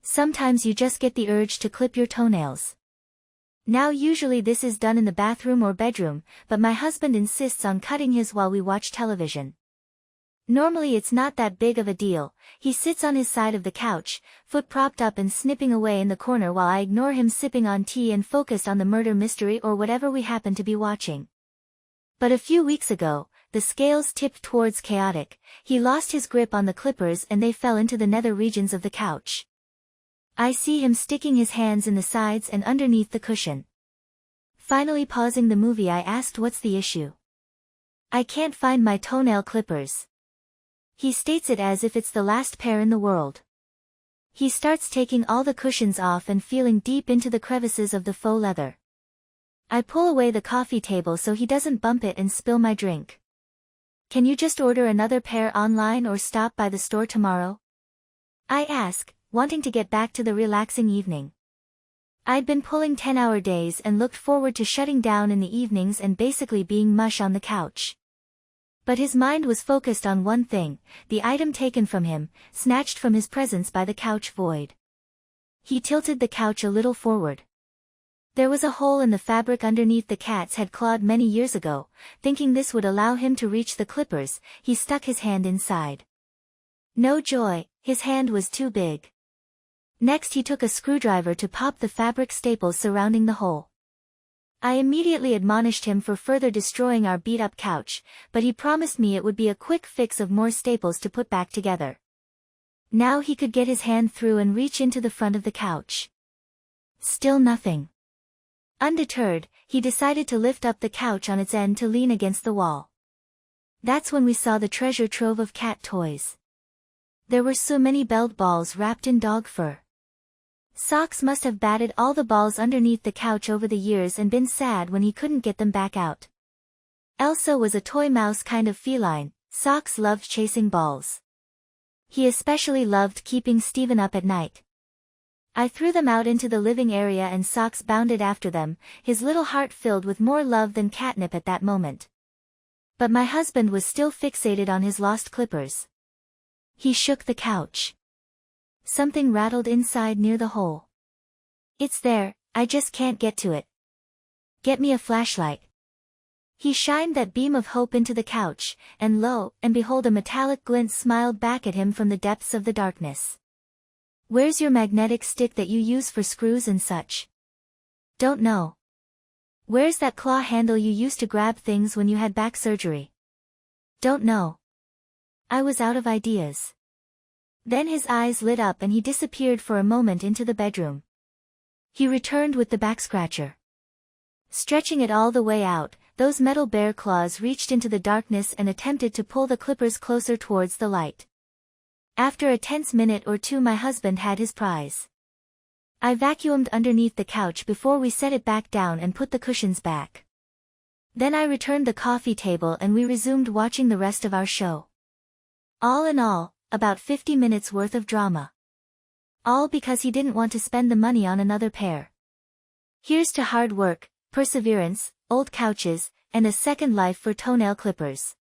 Sometimes you just get the urge to clip your toenails. Now usually this is done in the bathroom or bedroom, but my husband insists on cutting his while we watch television. Normally it's not that big of a deal. He sits on his side of the couch, foot propped up and snipping away in the corner while I ignore him sipping on tea and focused on the murder mystery or whatever we happen to be watching. But a few weeks ago, the scales tipped towards chaotic. He lost his grip on the clippers and they fell into the nether regions of the couch. I see him sticking his hands in the sides and underneath the cushion. Finally pausing the movie, I asked what's the issue. I can't find my toenail clippers. He states it as if it's the last pair in the world. He starts taking all the cushions off and feeling deep into the crevices of the faux leather. I pull away the coffee table so he doesn't bump it and spill my drink. Can you just order another pair online or stop by the store tomorrow? I ask, wanting to get back to the relaxing evening. I'd been pulling 10-hour days and looked forward to shutting down in the evenings and basically being mush on the couch. But his mind was focused on one thing, the item taken from him, snatched from his presence by the couch void. He tilted the couch a little forward. There was a hole in the fabric underneath the cats had clawed many years ago. Thinking this would allow him to reach the clippers, he stuck his hand inside. No joy, his hand was too big. Next he took a screwdriver to pop the fabric staples surrounding the hole. I immediately admonished him for further destroying our beat-up couch, but he promised me it would be a quick fix of more staples to put back together. Now he could get his hand through and reach into the front of the couch. Still nothing. Undeterred, he decided to lift up the couch on its end to lean against the wall. That's when we saw the treasure trove of cat toys. There were so many belt balls wrapped in dog fur. Socks must have batted all the balls underneath the couch over the years and been sad when he couldn't get them back out. Elsa was a toy mouse kind of feline. Socks loved chasing balls. He especially loved keeping Steven up at night. I threw them out into the living area and Socks bounded after them, his little heart filled with more love than catnip at that moment. But my husband was still fixated on his lost clippers. He shook the couch. Something rattled inside near the hole. It's there, I just can't get to it. Get me a flashlight. He shined that beam of hope into the couch, and lo and behold a metallic glint smiled back at him from the depths of the darkness. Where's your magnetic stick that you use for screws and such? Don't know. Where's that claw handle you used to grab things when you had back surgery? Don't know. I was out of ideas. Then his eyes lit up and he disappeared for a moment into the bedroom. He returned with the back scratcher. Stretching it all the way out, those metal bear claws reached into the darkness and attempted to pull the clippers closer towards the light. After a tense minute or two my husband had his prize. I vacuumed underneath the couch before we set it back down and put the cushions back. Then I returned the coffee table and we resumed watching the rest of our show. All in all, about 50 minutes worth of drama. All because he didn't want to spend the money on another pair. Here's to hard work, perseverance, old couches, and a second life for toenail clippers.